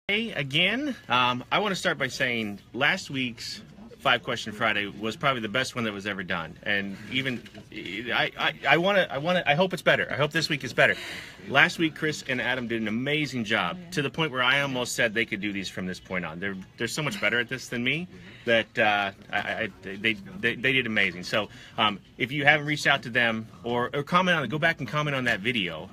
Hey, again, I want to start by saying last week's 5-Question Friday was probably the best one that was ever done, and even I hope it's better. I hope this week is better. Last week, Chris and Adam did an amazing job to the point where I almost said they could do these from this point on. They're so much better at this than me that they did amazing. So if you haven't reached out to them or comment on it, go back and comment on that video.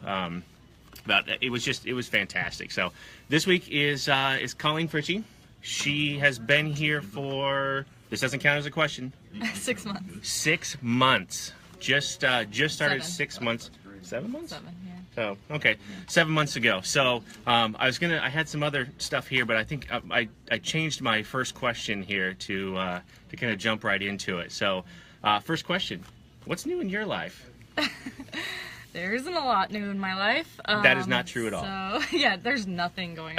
But it was fantastic. So this week is Colleen Fritsche. She has been here for, this doesn't count as a question, 6 months. 6 months. Just started 6 months. 7 months? 7, yeah. So okay, 7 months ago. So I had some other stuff here, but I think I changed my first question here to kind of jump right into it. So first question, what's new in your life? There isn't a lot new in my life. That is not true at all. So, yeah, there's nothing going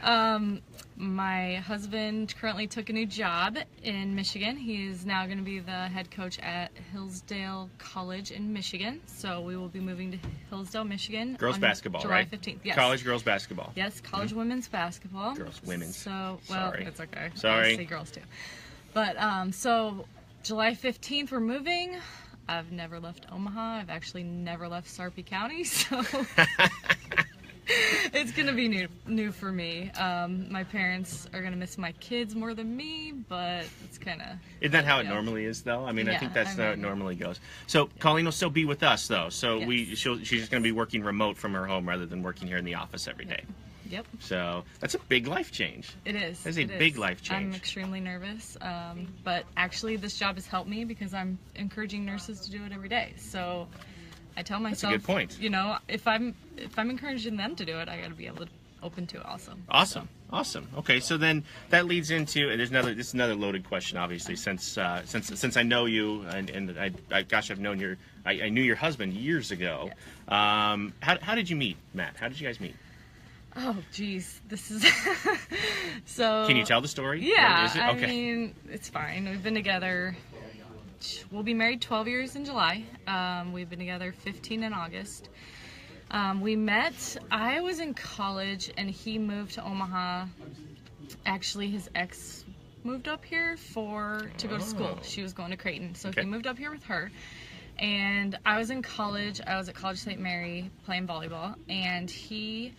on. My husband currently took a new job in Michigan. He is now going to be the head coach at Hillsdale College in Michigan. So we will be moving to Hillsdale, Michigan. Girls basketball, July right? 15th. Yes. College girls basketball. Yes, college women's basketball. Girls women's. So, well, Sorry. it's okay. Sorry. I say girls too. But, so July 15th we're moving. I've never left Omaha. I've actually never left Sarpy County, so it's going to be new for me. My parents are going to miss my kids more than me, but it's kind of... Isn't that how it normally is, though? I mean, yeah, I think that's how it normally goes. So Colleen will still be with us, though. So yes. She's going to be working remote from her home rather than working here in the office every day. Yep. So that's a big life change. It is. That's a big life change. I'm extremely nervous, but actually this job has helped me because I'm encouraging nurses to do it every day. So I tell myself, that's a good point. You know, if I'm encouraging them to do it, I got to be able to open to it also. Awesome. Okay, so then that leads into this is another loaded question, obviously, since I know you and I knew your husband years ago. Yes. How did you meet, Matt? How did you guys meet? Oh, geez, this is so. Can you tell the story? Yeah, Is it? Okay. I mean, it's fine. We've been together. We'll be married 12 years in July. We've been together 15 in August. We met. I was in college, and he moved to Omaha. Actually, his ex moved up here to go to school. She was going to Creighton, so he moved up here with her. And I was in college. I was at College St. Mary playing volleyball, and he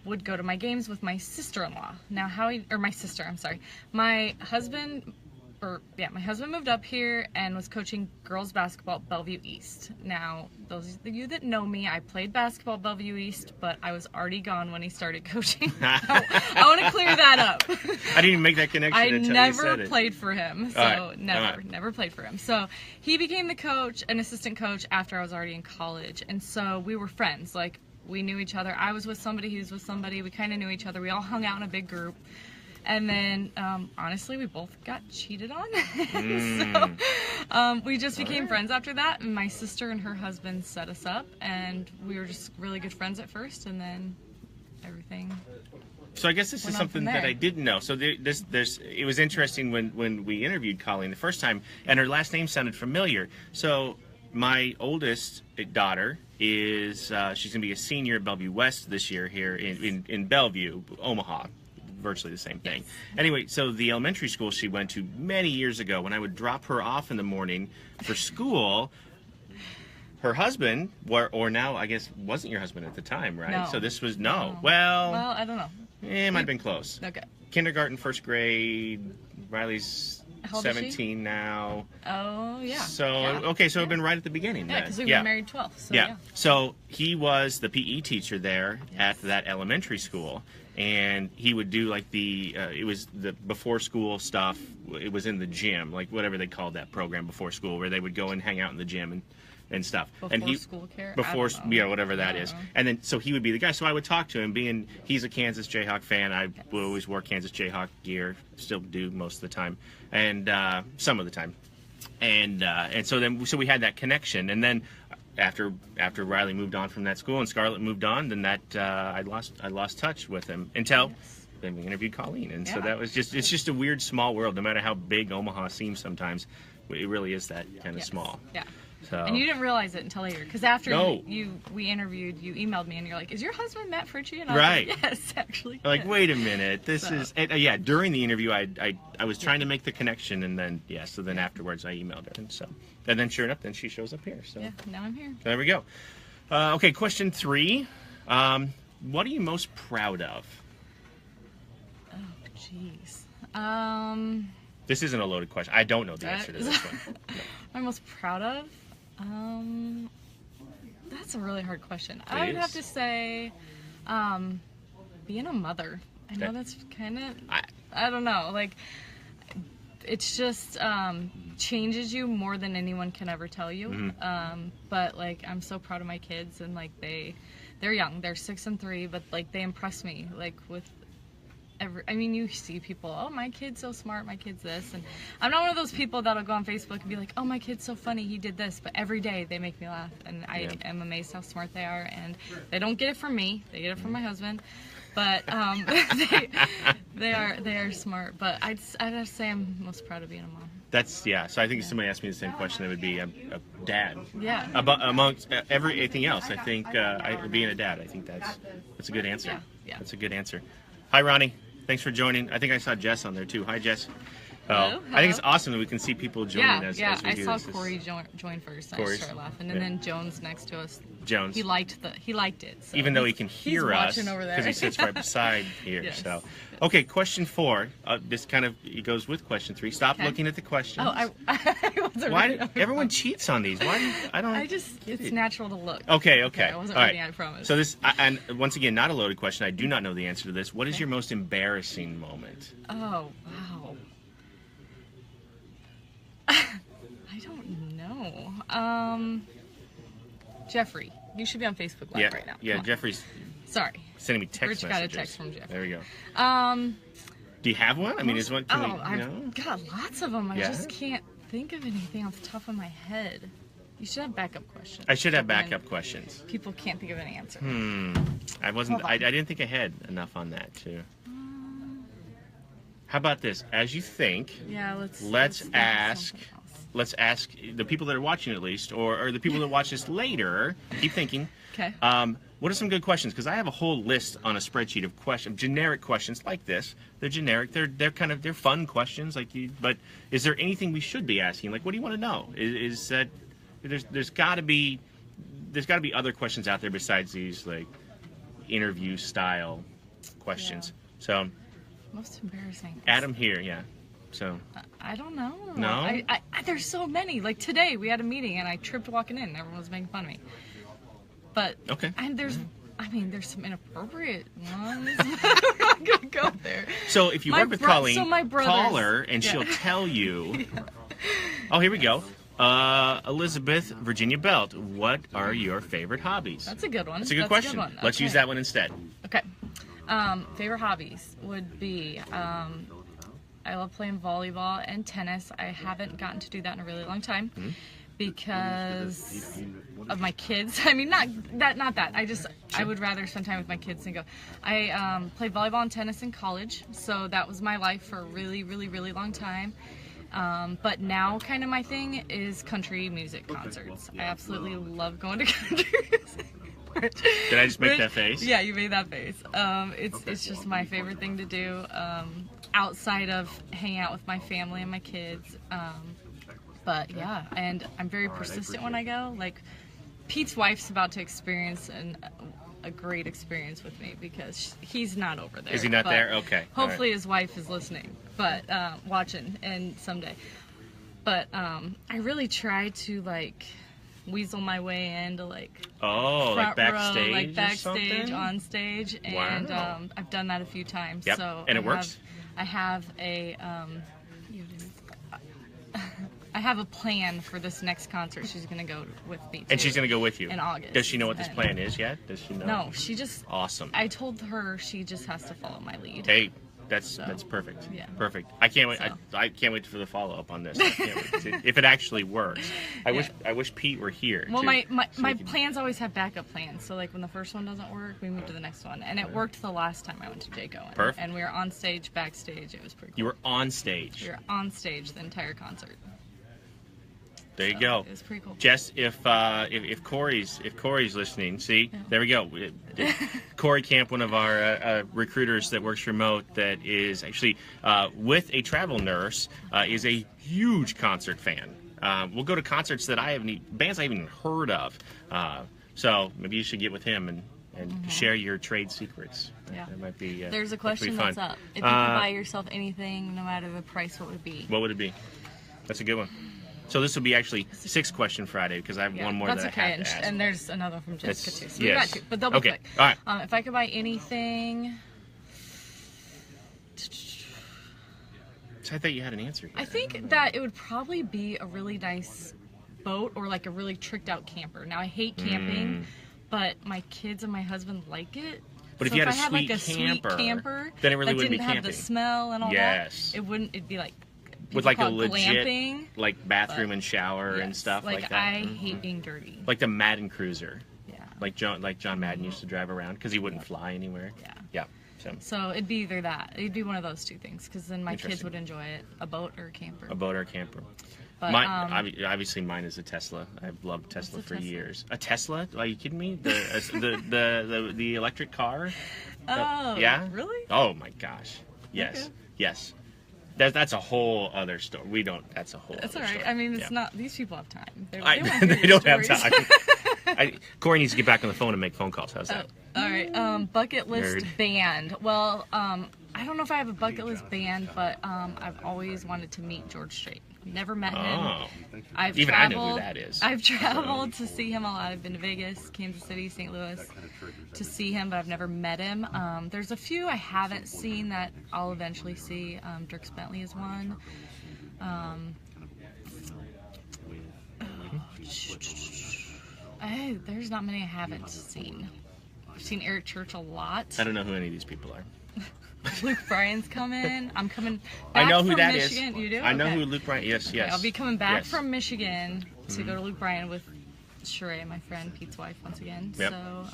would go to my games with my sister-in-law. Now my sister, I'm sorry. My husband moved up here and was coaching girls basketball at Bellevue East. Now, those of you that know me, I played basketball at Bellevue East, but I was already gone when he started coaching. I want to clear that up. I didn't even make that connection I until never you said it. played for him, so never played for him. So he became the coach, an assistant coach, after I was already in college, and so we were friends. Like, we knew each other. I was with somebody, he was with somebody. We kind of knew each other. We all hung out in a big group. And then, honestly, we both got cheated on. So we just became friends after that. And my sister and her husband set us up. And we were just really good friends at first. And then everything. So I guess this is something that I didn't know. So it was interesting when we interviewed Colleen the first time. And her last name sounded familiar. So my oldest daughter is she's going to be a senior at Bellevue West this year here in Bellevue, Omaha. Virtually the same thing. Anyway, so the elementary school she went to many years ago, when I would drop her off in the morning for school, her husband, or now I guess wasn't your husband at the time, right? No. So this was Well, I don't know. It might have been close. Okay. Kindergarten, first grade. Riley's How old is she? 17 now. Oh, yeah. So, yeah. okay, so it'd been right at the beginning. Yeah, because we've been married 12. So, yeah. So he was the PE teacher there at that elementary school, and he would do like it was the before school stuff. It was in the gym, like whatever they called that program before school, where they would go and hang out in the gym and stuff. Before school care? Before, whatever that is. And then, so he would be the guy. So I would talk to him, being he's a Kansas Jayhawk fan. I would always wore Kansas Jayhawk gear, still do most of the time, and some of the time. And so we had that connection. And then after Riley moved on from that school and Scarlett moved on, then I lost touch with him until then we interviewed Colleen. And so that was it's just a weird small world. No matter how big Omaha seems sometimes, it really is that kind of small. Yeah. So. And you didn't realize it until later, because after we interviewed, you emailed me and you're like, "Is your husband Matt Fritsche?" And I was like, "Yes, actually." Like, yes. wait a minute, this is yeah. During the interview, I was trying to make the connection, and then so then afterwards I emailed her, and then sure enough, then she shows up here. So yeah, now I'm here. So there we go. Okay, question 3. What are you most proud of? Oh, jeez. This isn't a loaded question. I don't know the answer to this one. No. I'm most proud of? That's a really hard question. I would have to say, being a mother. I know that's kind of, I don't know, like, it's just changes you more than anyone can ever tell you. Mm-hmm. But like, I'm so proud of my kids, and like they're young. They're 6 and 3, but like they impress me like with I mean, you see people, oh, my kid's so smart, my kid's this, and I'm not one of those people that'll go on Facebook and be like, oh, my kid's so funny, he did this, but every day they make me laugh, and I am amazed how smart they are, and they don't get it from me, they get it from my husband, but they are smart, but I'd have to say I'm most proud of being a mom. That's, so I think if somebody asked me the same question, it would be a dad. Yeah. Amongst everything else, I think being a dad, I think that's a good answer. Yeah. That's a good answer. Hi, Ronnie. Thanks for joining. I think I saw Jess on there too. Hi, Jess. Hello. I think it's awesome that we can see people joining as we do this. I saw Corey join first. I started laughing, and then Jones next to us. Jones. He liked it. So even though he can hear us because he sits right beside here. Yes. So, okay, question 4. This kind of goes with question 3. Stop looking at the questions. Oh, I wasn't. Why everyone cheats on these? Why do you, I don't? It's natural to look. Okay. I wasn't reading. I promise. So this, and once again, not a loaded question. I do not know the answer to this. What is your most embarrassing moment? Oh wow. I don't know. Jeffrey, you should be on Facebook Live right now. Yeah, Jeffrey's. Sorry. Sending me text Rich messages. got a text from Jeffrey. There we go. Do you have one? I mean, is one? I've got lots of them. I just can't think of anything off the top of my head. You should have backup questions. I should have backup questions. People can't think of an answer. I wasn't. I didn't think I had enough on that too. How about this? As you think, let's ask. Let's ask the people that are watching, at least, or the people that watch this later. Keep thinking. Okay. What are some good questions? Because I have a whole list on a spreadsheet of generic questions like this. They're generic. They're fun questions like you. But is there anything we should be asking? Like, what do you want to know? Is that there's got to be other questions out there besides these like interview style questions. So. Most embarrassing. Adam here, So. I don't know. No? I there's so many. Like today, we had a meeting and I tripped walking in. Everyone was making fun of me. But okay. And there's some inappropriate ones. I'm not gonna go there. So if you work with Colleen, call her and she'll tell you. Oh, here we go. Elizabeth Virginia Belt, what are your favorite hobbies? That's a good one. That's a good question. Let's use that one instead. Okay. Favorite hobbies would be I love playing volleyball and tennis. I haven't gotten to do that in a really long time because of my kids. I mean, not that. I would rather spend time with my kids than go. I played volleyball and tennis in college, so that was my life for a really, really, really long time. But now kind of my thing is country music concerts. I absolutely love going to country music. Did I just make that face? Yeah, you made that face. It's just my favorite thing to do outside of hanging out with my family and my kids. But yeah, and I'm very persistent when I go. Like Pete's wife's about to experience a great experience with me because he's not over there. Is he not there? Okay. Hopefully his wife is listening, but watching and someday. But I really try to like weasel my way into like like backstage, row, like backstage, or on stage, and I've done that a few times. Yep. So and it works. I have a I have a plan for this next concert. She's gonna go with me to. And she's gonna go with you in August. Does she know what this plan is yet? Does she know? No, she just awesome. I told her she just has to follow my lead. Hey. That's perfect. Yeah. Perfect. I can't wait. I can't wait for the follow up on this. I can't wait to, if it actually works. I wish Pete were here. Well, my plans always have backup plans. So like when the first one doesn't work, we move to the next one, and it worked the last time I went to Jayco. Perfect. And we were on stage, backstage. It was pretty cool. You were on stage. We were on stage the entire concert. There you go. It was pretty cool. Jess, if Corey's listening, see, there we go. Corey Camp, one of our recruiters that works remote, that is actually with a travel nurse, is a huge concert fan. We'll go to concerts that bands I haven't even heard of. So maybe you should get with him and share your trade secrets. Yeah. That might be. There's a question that's up. If you could buy yourself anything, no matter the price, what would it be? What would it be? That's a good one. So this will be actually 6 question Friday because I have one more that I have to ask. And there's another from Jessica too. So yes. we got 2, but they'll be quick. All right. If I could buy anything, so I thought you had an answer. I think that it would probably be a really nice boat or like a really tricked out camper. Now I hate camping, but my kids and my husband like it. But so if you had I sweet like a camper, sweet camper then it really that wouldn't be didn't camping. have the smell and all that, it'd be like with like a call it legit glamping, like bathroom and shower and stuff like that. I hate being dirty. Like the Madden Cruiser. Yeah. Like John Madden used to drive around because he wouldn't fly anywhere. Yeah. Yeah. So it'd be either that. It'd be one of those 2 things because then my kids would enjoy it. A boat or a camper. A boat or a camper. But, obviously mine is a Tesla. I've loved Tesla for years. A Tesla? Are you kidding me? The electric car? Oh, yeah? Really? Oh my gosh. Yes. Okay. Yes. That's a whole other story. That's a whole That's other all right. story. I mean, it's not, these people have time. They don't have time. Corey needs to get back on the phone and make phone calls. How's that? All right. Bucket list band. Well, I don't know if I have a bucket list band, but I've always wanted to meet George Strait. Never met him. I know who that is. I've traveled to see him a lot. I've been to Vegas, Kansas City, St. Louis to see him, but I've never met him. There's a few I haven't seen that I'll eventually see. Dierks Bentley is one. There's not many I haven't seen. I've seen Eric Church a lot. I don't know who any of these people are. Luke Bryan's coming. I'm coming back I know who from that Michigan. is. You do? I know who Luke Bryan is. Yes. Okay, I'll be coming back from Michigan to go to Luke Bryan with Sheree, my friend, Pete's wife, once again. Yep. So,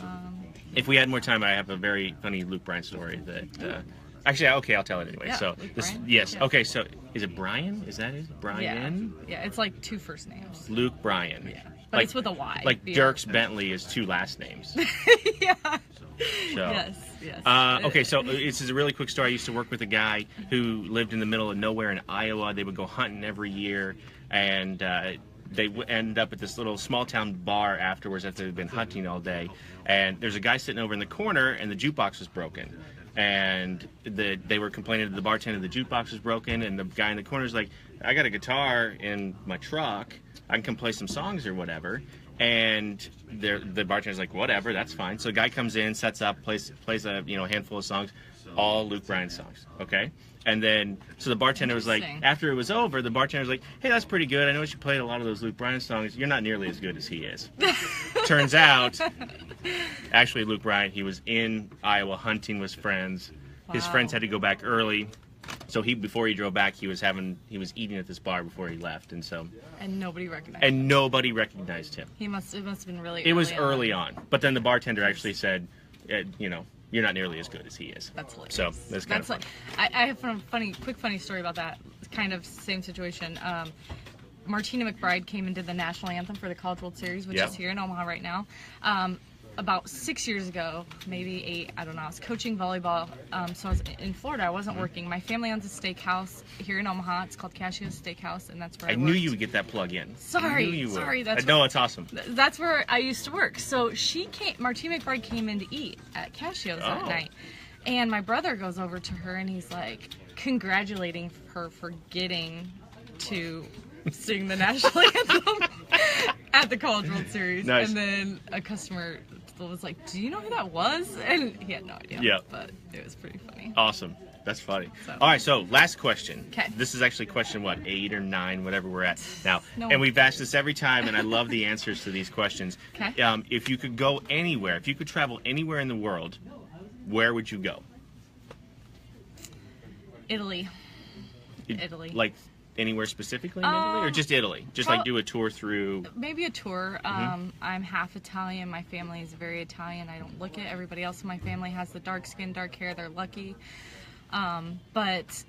if we had more time, I have a very funny Luke Bryan story that. Actually, okay, I'll tell it anyway. Yeah, so Luke this, Bryan? yes. Yeah. Okay, so is it Brian? Is that it? Brian? Yeah, it's like 2 first names. Luke Bryan. Yeah, but it's with a Y. Like Dierks Bentley is 2 last names. Yeah. So. Yes. Okay, so this is a really quick story. I used to work with a guy who lived in the middle of nowhere in Iowa. They would go hunting every year, and they ended up at this little small town bar afterwards after they'd been hunting all day. And there's a guy sitting over in the corner, and the jukebox was broken. And they were complaining to the bartender the jukebox was broken, and the guy in the corner is like, I got a guitar in my truck. I can come play some songs or whatever. And the bartender's like, whatever, that's fine. So the guy comes in, sets up, plays a handful of songs, all Luke Bryan songs, okay? And then, so the bartender was like, after it was over, the bartender was like, hey, that's pretty good. I know you played a lot of those Luke Bryan songs. You're not nearly as good as he is. Turns out, actually, Luke Bryan, he was in Iowa hunting with friends. Wow. His friends had to go back early. So before he drove back, he was eating at this bar before he left, and nobody recognized him. It must have been really. It was early on, but then the bartender actually said, you're not nearly as good as he is. That's hilarious. So that's kind of fun. I have a funny story about that. Kind of same situation. Martina McBride came and did the national anthem for the College World Series, which is here in Omaha right now. About 6 years ago, maybe 8, I don't know, I was coaching volleyball, so I was in Florida, I wasn't working. My family owns a steakhouse here in Omaha, it's called Cashio's Steakhouse, and that's where I worked. knew you would get that plug in. Sorry, it's awesome. That's where I used to work. So Martina McBride came in to eat at Cashio's that night, and my brother goes over to her, and he's like, congratulating her for getting to sing the national anthem at the College World Series. Nice. And then a customer was like, do you know who that was? And he had no idea. Yeah. But it was pretty funny. Awesome. That's funny. All right, so last question. Okay. This is actually question, 8 or 9, whatever we're at now. No. And we've asked this every time, and I love the answers to these questions. Okay. If you could go anywhere, if you could travel anywhere in the world, where would you go? Italy. Like anywhere specifically in Italy, or just Italy? Just like do a tour through? Maybe a tour. I'm half Italian. My family is very Italian. I don't look it. Everybody else in my family has the dark skin, dark hair. They're lucky. But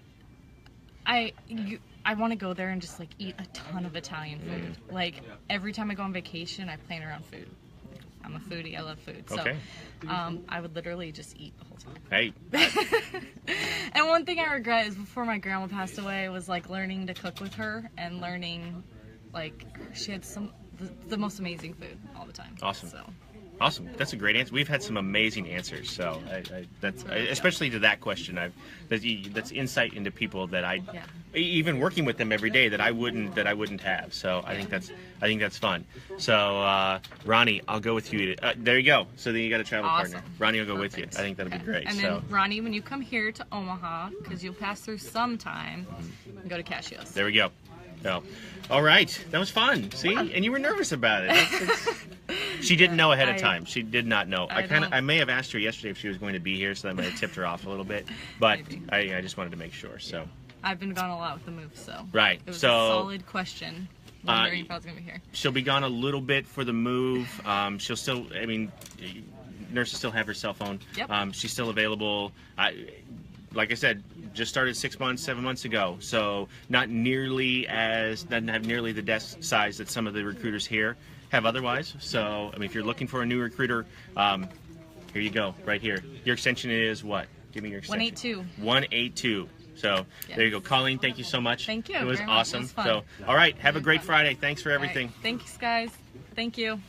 I want to go there and just like eat a ton of Italian food. Like every time I go on vacation, I plan around food. I'm a foodie. I love food. So Okay. I would literally just eat the whole time. Hey, And one thing I regret is before my grandma passed away was like learning to cook with her and learning, like, she had the most amazing food all the time. Awesome. So awesome. That's a great answer. We've had some amazing answers. So especially to that question, that's insight into people that even working with them every day that I wouldn't have. So I think that's fun. So Ronnie, I'll go with you. There you go. So then you got a travel Awesome. partner. Ronnie will go Perfect. with you. I think that'll be great. And so then Ronnie, when you come here to Omaha, because you'll pass through sometime, go to Cassio's. there we go. So, all right, that was fun. See, and you were nervous about it. She didn't know ahead of time. She did not know. I may have asked her yesterday if she was going to be here, so that might have tipped her off a little bit. But I just wanted to make sure. So I've been gone a lot with the move, so right. It was so a solid question. Wondering if I was going to be here. She'll be gone a little bit for the move. She'll still. I mean, nurses still have her cell phone. Yep. She's still available. Like I said, just started 6 months, 7 months ago. So doesn't have nearly the desk size that some of the recruiters here have otherwise. So, I mean, if you're looking for a new recruiter, here you go, right here. Your extension is what? Give me your extension. 182. 182. So there you go. Colleen, thank you so much. Thank you. It was very much. awesome. It was fun. So, all right, have a great Friday. Thanks for everything. All right. Thanks, guys. Thank you.